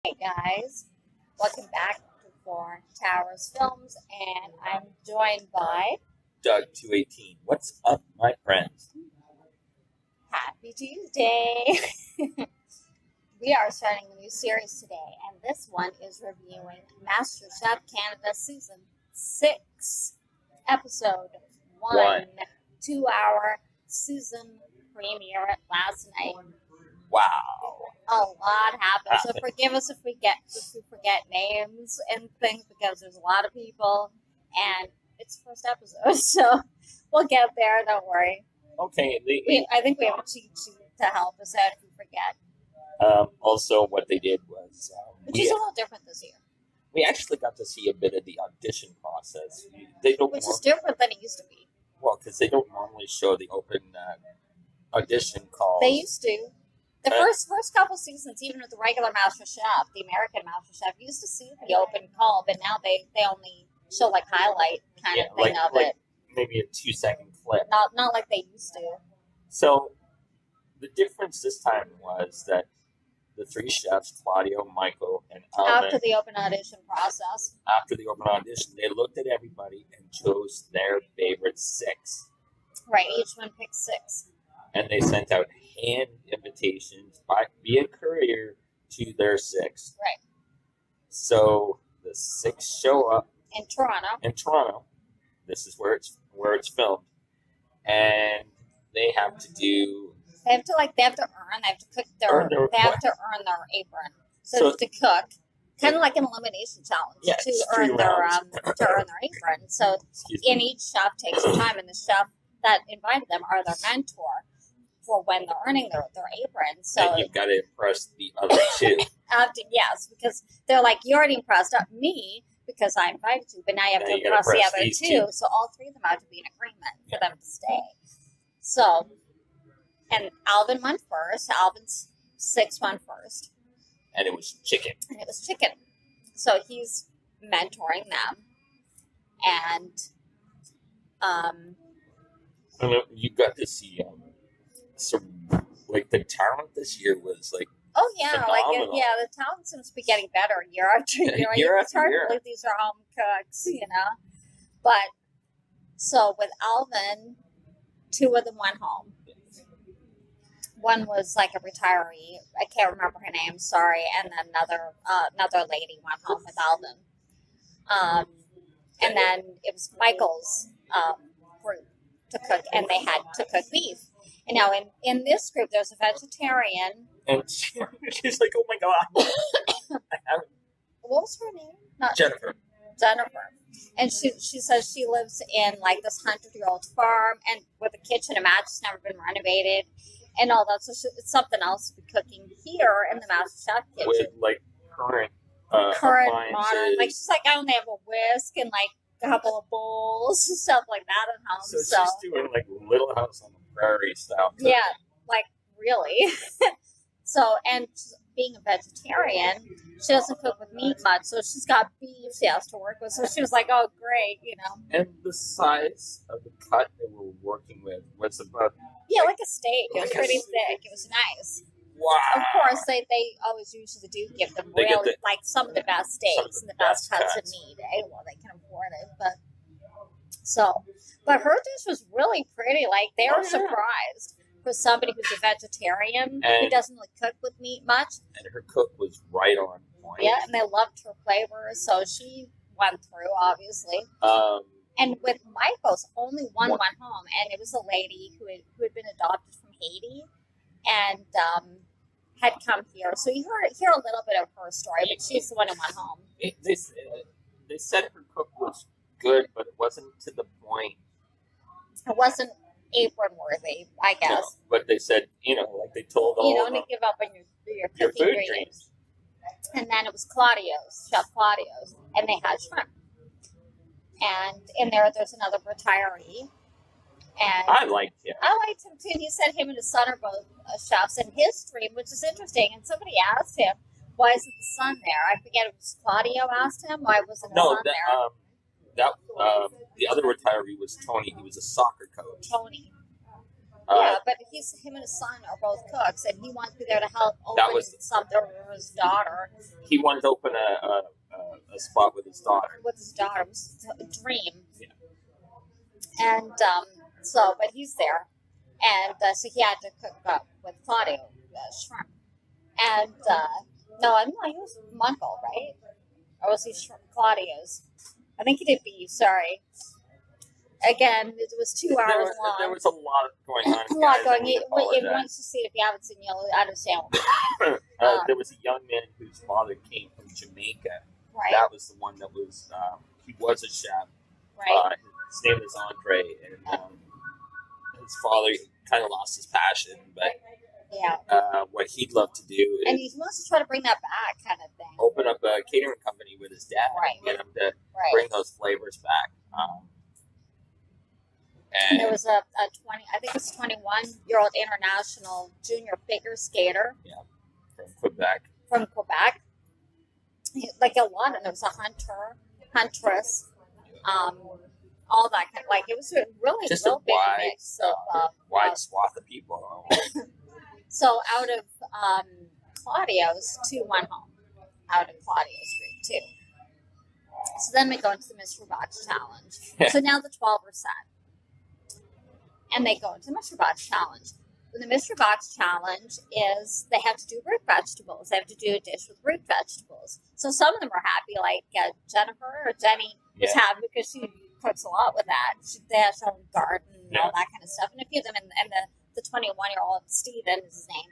Hey guys, welcome back to Four Towers Films, and I'm joined by Doug 218. What's up, my friends? Happy Tuesday. We are starting a new series today, and this one is reviewing Masterchef Canada Season 6, Episode 1, 2-hour season premiere last night. Wow. A lot happened, so forgive us if we forget names and things because there's a lot of people, and it's the first episode, so we'll get there. Don't worry. Okay. I think we have a cheat sheet to help us out if we forget. Also, what they did was Which is a little different this year. we actually got to see a bit of the audition process. They don't Which is different than it used to be. Well, because they don't normally show the open audition calls. They used to. The first couple seasons, even with the regular MasterChef, the American MasterChef, you used to see the open call, but now they only show like highlight kind of thing of it. Maybe a 2-second clip. Not like they used to. So the difference this time was that the three chefs, Claudio, Michael, and Alvin, After the open audition process. after the open audition, they looked at everybody and chose their favorite 6. Right, each one picked 6. And they sent out hand invitations via courier to their 6. Right. So the 6 show up In Toronto. in Toronto. This is where it's filmed, and they have to do. They have to cook they have to earn their apron. So they have to cook. Kind of like an elimination challenge to earn their apron. So and each chef takes some time, and the chef that invited them are their mentor for when they're earning their apron. So and you've got to impress the other 2. Yes, because they're like, you already impressed me because I invited you, but now you have to impress the other 2. So all 3 of them have to be in agreement for them to stay. So, and Alvin went first. Alvin's 6 went first. And it was chicken. So he's mentoring them. And you got to see some, like, the talent this year was like. Oh yeah, phenomenal. the talent seems to be getting better year after year. It's hard to believe these are home cooks, But so with Alvin, 2 of them went home. One was like a retiree. I can't remember her name. Sorry. And then another lady went home with Alvin. And then it was Michael's group to cook, and they had to cook beef. And now in this group, there's a vegetarian. And she's like, "Oh my god!" What was her name? Not Jennifer. And she says she lives in like this 100-year-old farm and with a kitchen and that's never been renovated and all that. So it's something else to be cooking here in the MasterChef kitchen. With like current modern. Like she's like, I only have a whisk and like a couple of bowls and stuff like that at home. So she's doing like Little House on the Prairie style cooking. Yeah, like really. So, and being a vegetarian, she doesn't cook with meat much, so she's got beef she has to work with. So she was like, oh, great, And the size of the cut they were working with was about... Yeah, like a steak. It was pretty thick. It was nice. Wow. Of course, they always usually do give them really, like, some of the best steaks and the best cuts of meat. Well, they can afford it, but her dish was really pretty. Like, they were surprised. For somebody who's a vegetarian who doesn't really cook with meat much. And her cook was right on point. Yeah, and they loved her flavor, so she went through, obviously. And with Michael's, only one went home, and it was a lady who had been adopted from Haiti and had come here. So you hear a little bit of her story, but she's the one who went home. They said her cook was good, but it wasn't to the point. It wasn't apron worthy, I guess. No, but they said, like they told all you don't want to give up on your cooking food dreams. And then it was Chef Claudio's, and they had shrimp. And in there's another retiree. And I liked him. I liked him too. He said him and his son are both chefs. And his dream, which is interesting, and somebody asked him, why isn't the son there? I forget if it was Claudio asked him, why wasn't the son there? The other retiree was Tony. He was a soccer coach. Tony. But him and his son are both cooks, and he wants to be there to help open something for his daughter. He wanted to open a spot with his daughter. With his daughter, it was a dream. Yeah. And but he's there, and so he had to cook up with Claudio shrimp. And no, he was Munkel, right? Or was he Claudio's? I think he did beef. Sorry. Again, it was 2 hours long. There was a lot going on. A lot going. If you want to see it, if you haven't seen, you'll understand. There was a young man whose father came from Jamaica. Right. That was the one that was. He was a chef. Right. His name is Andre, and his father kind of lost his passion, but what he'd love to do and he wants to try to bring that back, kind of thing. Open up a catering company with his dad, and get him to bring those flavors back. And there was a 21-year-old international junior figure skater. Yeah, from Quebec. Like a lot, and there was a huntress, all that kind of, it was a really just real a big wide, mix of wide swath of people. So out of Claudio's, 2 went home. Out of Claudio's group, 2. So then we go into the Mystery Box Challenge. So now the 12 are set. And they go into the Mystery Box Challenge. And the Mystery Box Challenge is they have to do root vegetables. They have to do a dish with root vegetables. So some of them are happy, like Jenny was happy because she cooks a lot with that. They have her own garden and all that kind of stuff. And a few of them, and the 21-year-old Stephen is his name,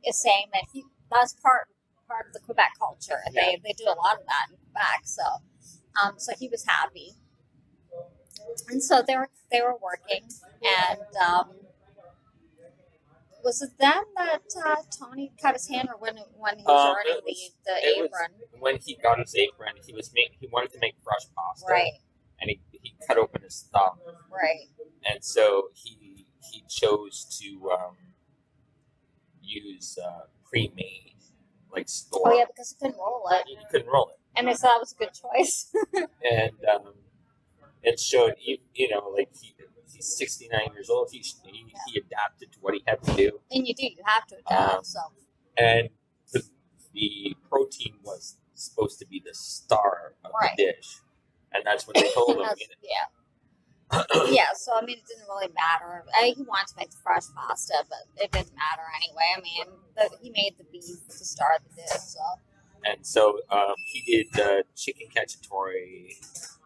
is saying that that's part of the Quebec culture. And they do a lot of that in Quebec. So he was happy. And so they were working, and was it then that Tony cut his hand, or when he was earning the apron? When he got his apron, he wanted to make fresh pasta, right? And he cut open his thumb, right? And so he chose to use pre-made store. Oh yeah, because he couldn't roll it. He couldn't roll it, and they thought it was a good choice. And it showed, he's 69 years old. He adapted to what he had to do. And you have to adapt. And the protein was supposed to be the star of the dish. And that's what they told him. Yeah, so it didn't really matter. He wanted to make the fresh pasta, but it didn't matter anyway. He made the beef to start the dish. And so he did chicken cacciatore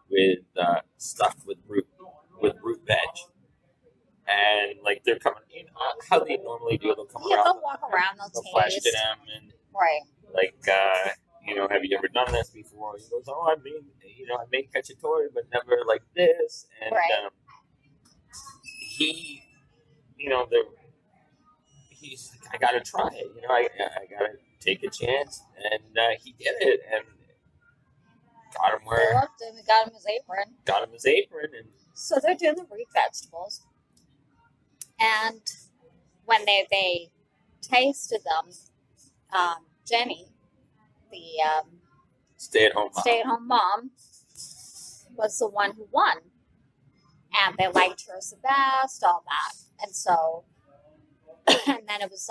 with stuffed with root veg, and they're coming in how they normally do. They'll come around. They'll walk around. They'll question him and have you ever done this before? He goes, I made cacciatore, but never like this. And he's like, I gotta try it. I gotta take a chance, and he did it, and got him where. They loved him. He got him his apron. And so they're doing the root vegetables. And when they tasted them, Jenny, the stay-at-home mom, was the one who won. And they liked her the best, all that. And so, and then it was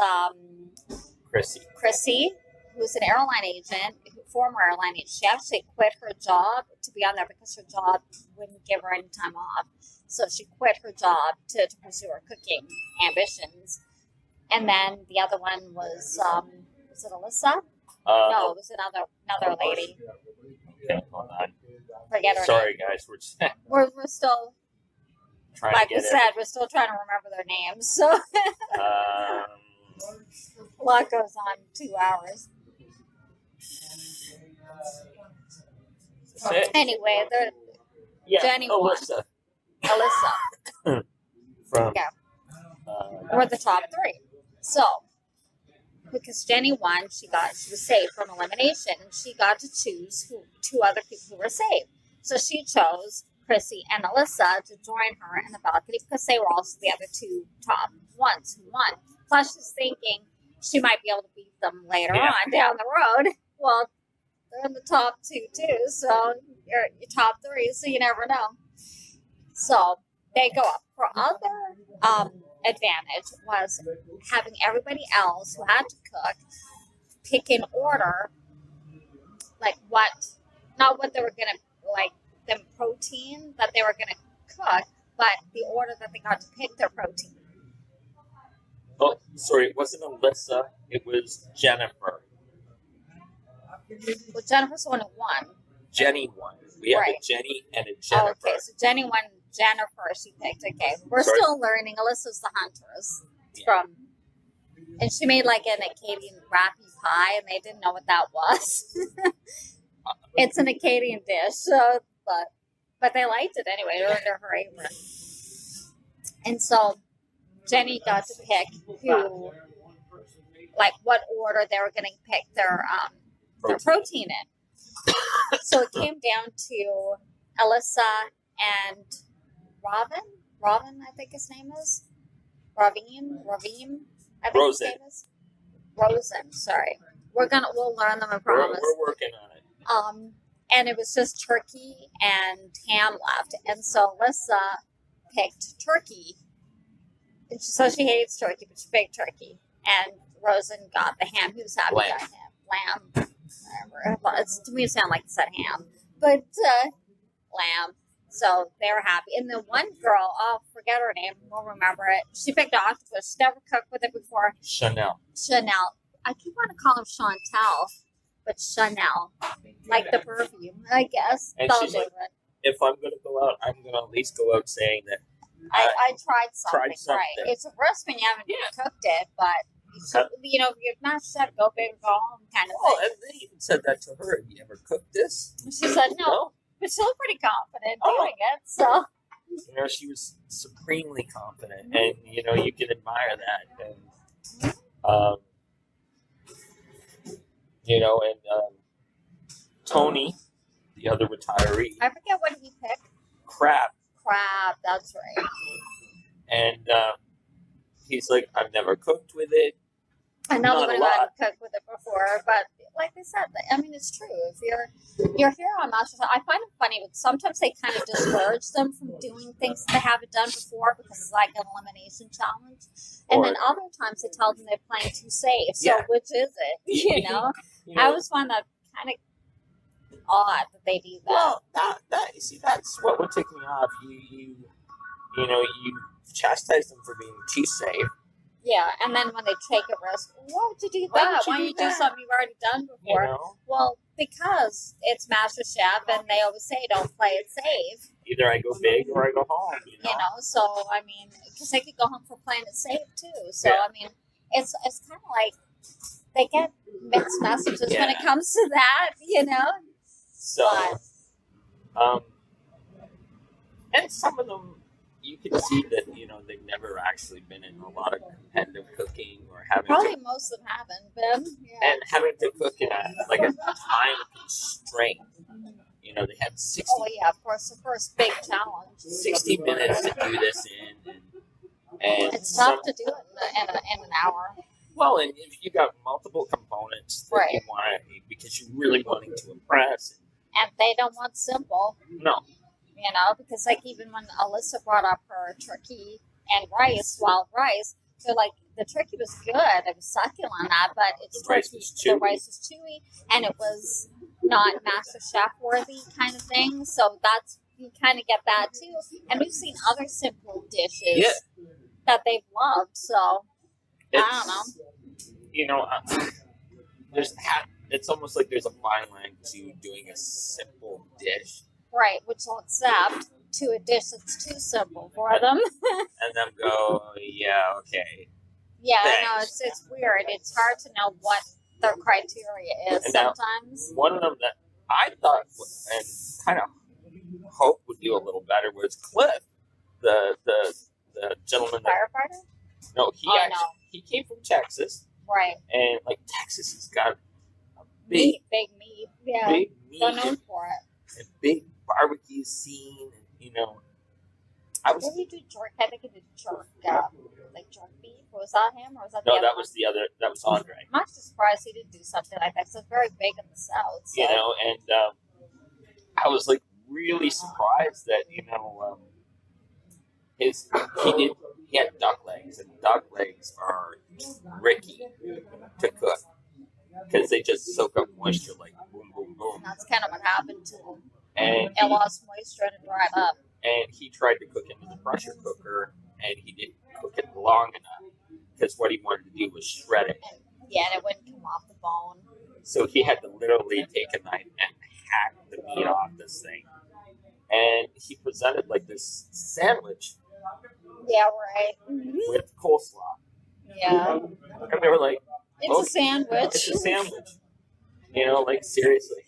Chrissy, who was an airline agent, former airline agent. She actually quit her job to be on there because her job wouldn't give her any time off. So she quit her job to pursue her cooking ambitions. And then the other one was it Alyssa? No, it was another lady. Okay, hold on. Forget her Sorry, name. guys. We're still, trying like to we said, we're still trying to remember their names. So a lot goes on 2 hours. Anyway, Jenny won. Alyssa. From we're the top 3. So because Jenny won, she was saved from elimination, and she got to choose 2 other people who were saved. So she chose Chrissy and Alyssa to join her in the balcony because they were also the other 2 top ones who won. Plus, she's thinking she might be able to beat them later on down the road. Well, they're in the top 2 too, so you're top 3, so you never know. So they go up for other advantage was having everybody else who had to cook pick an order, like not what they were going to, like the protein that they were going to cook, but the order that they got to pick their protein. Oh, sorry, it wasn't Alyssa, it was Jennifer. Well, Jennifer's the one who won. Jenny won. We have a Jenny and a Jennifer. Oh, okay, so Jenny won. Jennifer, she picked. Okay, we're still learning. Alyssa's the Huntress and she made like an Acadian rappy pie, and they didn't know what that was. It's an Acadian dish, so but they liked it anyway. It was under her apron, and so Jenny got to pick who, like, what order they were going to pick their protein in. So it came down to Alyssa and Robin, I think his name is. Ravim, I think his name is. Rosen, sorry. We'll learn them, I promise. We're working on it. And it was just turkey and ham left. And so Alyssa picked turkey. And so she hates turkey, but she picked turkey. And Rosen got the ham. He was happy got ham. Lamb. Whatever. Well, to me, it sounded like it said ham. But lamb. So they were happy. And the one girl, I'll forget her name. We'll remember it. She picked octopus. She never cooked with it before. Chanel. I keep wanting to call her Chantel, but Chanel. Like the perfume, I guess. And she's like, if I'm going to go out, I'm going to at least go out saying that I tried something. Right. It's a risk when you haven't cooked it, but you know, if Masterchef, go big or go home kind of thing. Oh, and they even said that to her. Have you ever cooked this? She said no. But she looked pretty confident doing it, so. You know, she was supremely confident, and, you know, you can admire that. And, you know, and Tony, the other retiree. I forget what he picked. Crab, that's right. And he's like, I've never cooked with it. I know nobody hadn't cooked with it before, but like I said, I mean, it's true. If you're here on Masterchef, I find it funny, but sometimes they kind of discourage them from doing things they haven't done before because it's like an elimination challenge. And then other times they tell them they're playing too safe. So which is it? You know? I always find that kind of odd that they do that. Well, you see, that's what would take me off. You know, you chastise them for being too safe. Yeah, and then when they take a risk, why would you do that? Why don't you do something you've already done before? You know? Well, because it's Masterchef, and they always say, don't play it safe. Either I go big or I go home. You know, so, I mean, because they could go home for playing it safe, too. So, I mean, it's kind of like they get mixed messages when it comes to that, you know? So, and some of them, you can see that, you know, they've never actually been in a lot of competitive cooking or having Probably most of them haven't been. Yeah. And having to cook in a time constraint. You know, they had 60... Oh, yeah, of course, the first big challenge. 60 minutes to do this in. And it's tough to do it in an hour. Well, and if you got multiple components that you want to, because you're really wanting to impress. And they don't want simple. No. You know, because like even when Alyssa brought up her turkey and wild rice, they're like, the turkey was good, it was succulent on that, but the rice was chewy, and it was not Masterchef worthy kind of thing. So that's, you kind of get that too. And we've seen other simple dishes that they've loved. So I don't know. You know, it's almost like there's a fine line to doing a simple dish. Right, which will accept to a dish that's too simple for them. And them go, yeah, okay. Yeah, no, it's weird. It's hard to know what their criteria is and sometimes. Now, one of them that I thought and kind of hope would do a little better was Cliff, the gentleman. Firefighter? No, he came from Texas. Right. And like Texas has got a big meat. Yeah. Big meat. They're known for it. A big barbecue scene, and you know, Did he do jerk? I think he did jerk, like jerk beef. Was that him, or was that the other? No, that was the other. That was Andre. I'm actually surprised he didn't do something like that. So it's very big in the South. So. You know, and I was like really surprised that he had duck legs, duck legs are tricky to cook because they just soak up moisture like boom, boom, boom. That's kind of what happened to him. And it lost moisture and it dried up. And he tried to cook it in the pressure cooker, and he didn't cook it long enough because what he wanted to do was shred it. And it wouldn't come off the bone. So he had to literally take a knife and hack the meat off this thing. And he presented like this sandwich. Yeah, right. Mm-hmm. With coleslaw. Yeah. And they were like, it's a sandwich. It's a sandwich. Like seriously.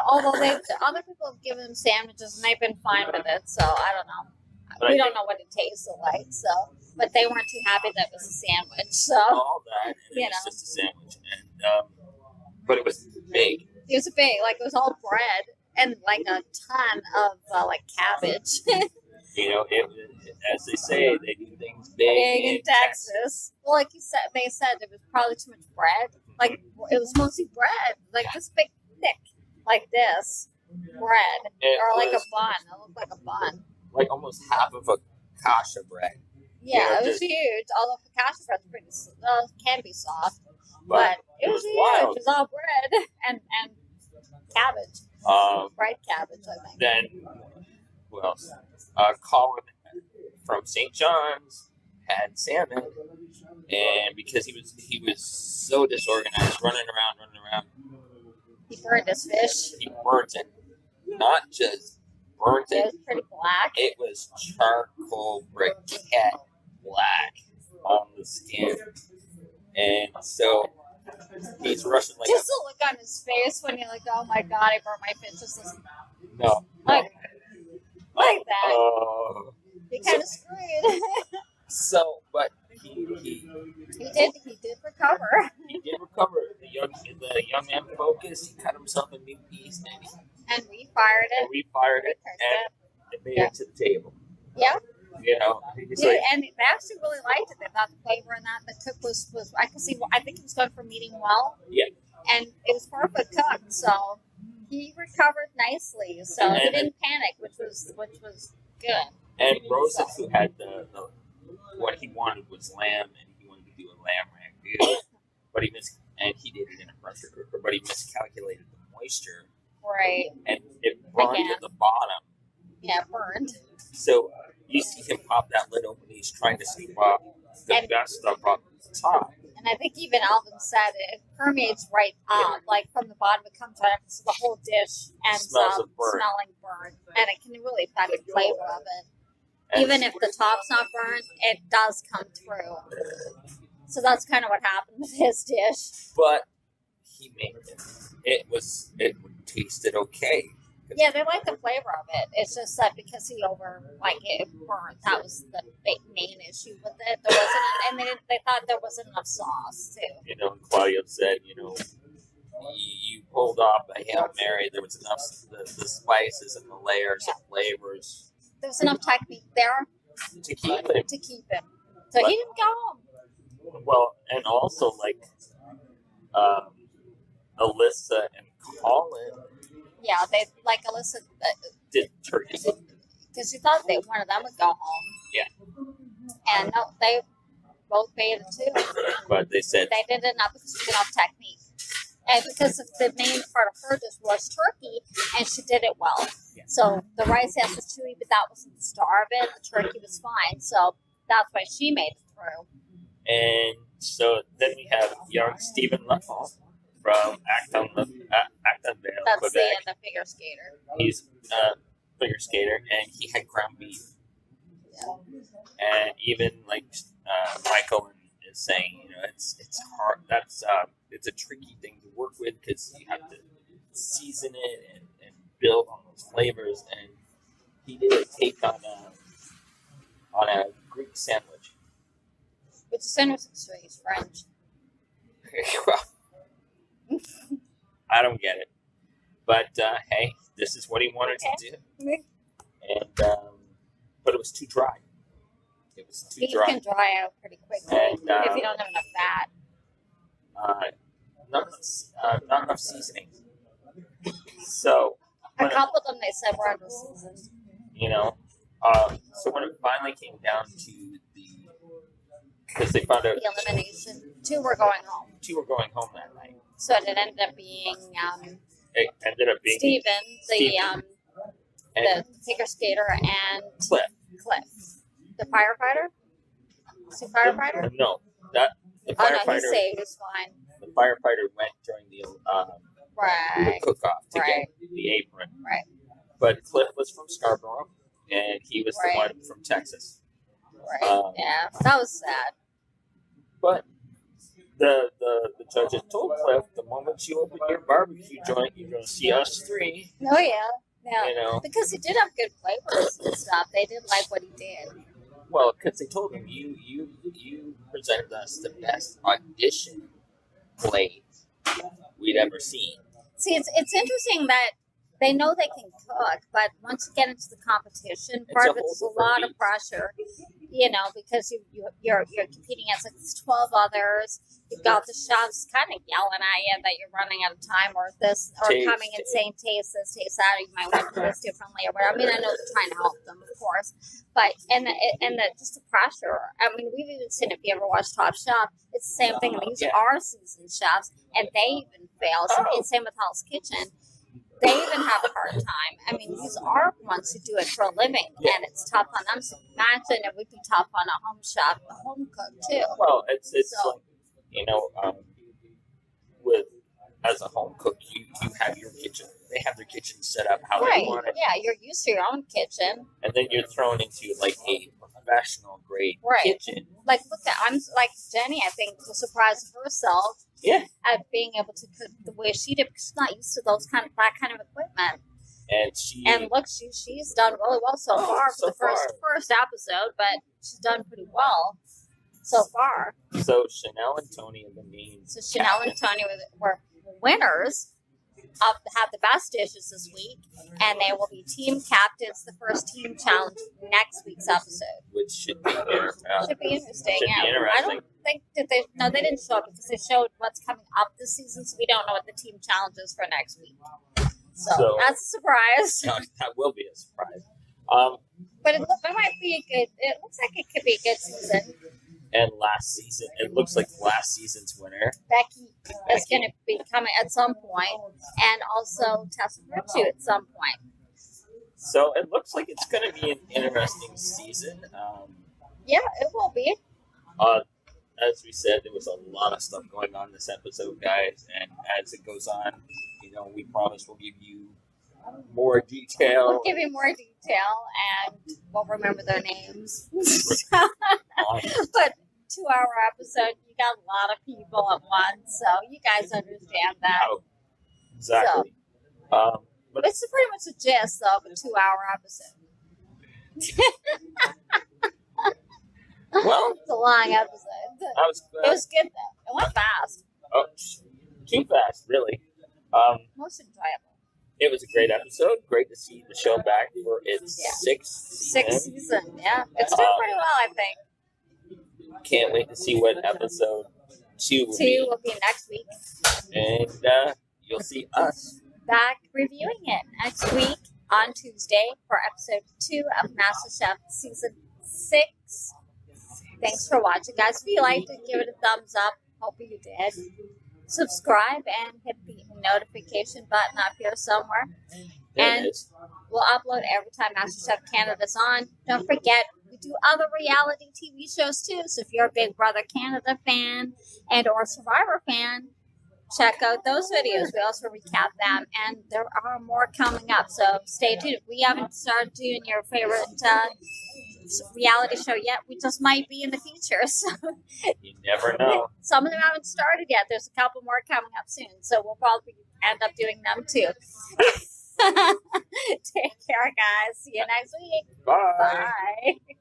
Although other people have given them sandwiches and they've been fine with it, so I don't know. But we don't know what it tasted like, so. But they weren't too happy that it was a sandwich, so. All that, and it was just a sandwich. And, but it was big. It was big, like it was all bread and like a ton of like cabbage. As they say, they do things big in Texas. Well, like you said, they said it was probably too much bread. Like it was mostly bread, like this big, thick, like this bread, or like a bun. It looked like a bun, like almost half of a kasha bread. Yeah, it was huge. Although focaccia bread's pretty, can be soft, but it was huge. Wild. It was all bread and cabbage, fried cabbage, I think. Then who else? Colin from St. John's had salmon, and because he was so disorganized, running around, he burned his fish. He burnt it, not just burnt it. It was pretty black. It was charcoal briquette black on the skin, and so he's rushing like just the look on his face when you're like, "Oh my god, I burnt my fish." Just no. Like that. He kind of screwed. So, but he did recover. He did recover. The young man focused. He cut himself a new piece and refired it. And made it to the table. Yeah. And they actually really liked it. They thought the flavor in that the cook was I could see. I think he was going for medium well. Yeah. And it was perfect cooked, so he recovered nicely. So he didn't panic, which was good. And Rosa, who had the what he wanted was lamb, and he wanted to do a lamb ragu, but he did it in a pressure cooker, but he miscalculated the moisture. Right. And it burned at the bottom. Yeah, it burned. So you see him pop that lid open. He's trying to scoop up the best stuff up the top. And I think even Alvin said it permeates right up, like from the bottom it comes right up to the whole dish ends up smelling burnt, and it can really affect the flavor of it. Even if the top's not burnt, it does come through. So that's kind of what happened with his dish. But he made it. It tasted okay. Yeah, they like the flavor of it. It's just that because it burnt, that was the main issue with it. There wasn't, and they thought there wasn't enough sauce too. Claudia said, you pulled off a Hail Mary. There was enough the spices and the layers of flavors. There was enough technique there to keep him. So he didn't go home. Well, and also Alyssa and Colin. Yeah, they Alyssa did turkey because she thought one of them would go home. Yeah, and no, they both made it too. But they said they did it not because she did enough technique, and because the main part of her dish was turkey, and she did it well. Yeah. So the rice has was chewy, but that wasn't the star of it. The turkey was fine, so that's why she made it through. And so then we have young Stephen Leffel from Actonville, that's Quebec. The figure skater. He's a figure skater, and he had ground beef. Yeah. And even Michael is saying, it's hard. That's it's a tricky thing to work with because you have to season it and build on those flavors. And he did a take on a Greek sandwich. Which sandwich is French. Well, I don't get it. But, hey, this is what he wanted to do. And, but it was too dry. It was too dry. It can dry out pretty quickly if you don't have enough fat. Not enough seasoning. So. A couple of them they said were under seasoned. So when it finally came down to the because they found out the elimination. 2 were going home. 2 were going home that night. So it ended up being It ended up being Steven, the figure skater, and Cliff. The firefighter? Is he firefighter? No, the firefighter. Oh, no, he saved. He's fine. The firefighter went during the cook-off to get the apron. Right. But Cliff was from Scarborough, and he was the one from Texas. Right. Yeah, that was sad. But the judges told Cliff, the moment you open your barbecue joint, you're going to see us 3. Oh, yeah. Yeah. You know? Because he did have good flavors and stuff. They did like what he did. Well, because they told him, you presented us the best audition play we'd ever seen. See, it's interesting that they know they can cook, but once you get into the competition, part of it's a lot of pressure, you know, because you're competing against 12 others. You've got the chefs kind of yelling at you that you're running out of time or coming and saying, taste this, taste that, or you might want to do this differently or whatever. I mean, I know they're trying to help them, of course, but just the pressure. I mean, we've even seen, if you ever watch Top Chef, it's the same thing. These are seasoned chefs, and they even fail. Same with Hell's Kitchen. They even have a hard time. I mean, these are ones who do it for a living, and it's tough on them. So imagine it would be tough on a home chef, a home cook, too. Well, it's like, you know, as a home cook, you have your kitchen. They have their kitchen set up how they want it. Yeah, you're used to your own kitchen. And then you're thrown into, like, a professional grade kitchen. Like, I'm like Jenny, I think, was surprised herself. Yeah. At being able to cook the way she did, because she's not used to that kind of equipment. And she's done really well so far for the first episode, but she's done pretty well so far. So Chanel and Tony are the main. So Chanel and Tony were winners of have the best dishes this week, and they will be team captains. The first team challenge next week's episode, which should be interesting. Should be interesting. I don't think that they didn't show it because they showed what's coming up this season, so we don't know what the team challenge is for next week. So that's a surprise. No, that will be a surprise. But it might be a good. It looks like it could be a good season. And last season, it looks like last season's winner, Becky, is going to be coming at some point, and also Tessa Virtue at some point. So it looks like it's going to be an interesting season. Yeah, it will be. As we said, there was a lot of stuff going on this episode, guys, and as it goes on, you know, we promise we'll give you more detail. We'll give you more detail, and we'll remember their names. But 2-hour episode, you got a lot of people at once, so you guys understand that. Oh, exactly. So, but it's pretty much a gist, though, of a 2-hour episode. Well, it's a long episode. It was good, though. It went fast. Oh, too fast, really. Most enjoyable. It was a great episode. Great to see the show back for its sixth season. Yeah, it's doing pretty well, I think. Can't wait to see what episode 2 will be. 2 will be next week. And you'll see us back reviewing it next week on Tuesday for episode 2 of Masterchef Season 6. Thanks for watching, guys. If you liked it, give it a thumbs up. Hope you did. Subscribe and hit the notification button up here somewhere. And we'll upload every time Masterchef Canada's on. Don't forget, we do other reality TV shows too. So if you're a Big Brother Canada fan and or Survivor fan, check out those videos. We also recap them, and there are more coming up. So stay tuned. We haven't started doing your favorite reality show yet. We just might be in the future. So you never know. Some of them haven't started yet. There's a couple more coming up soon. So we'll probably end up doing them too. Take care, guys. See you next week. Bye. Bye.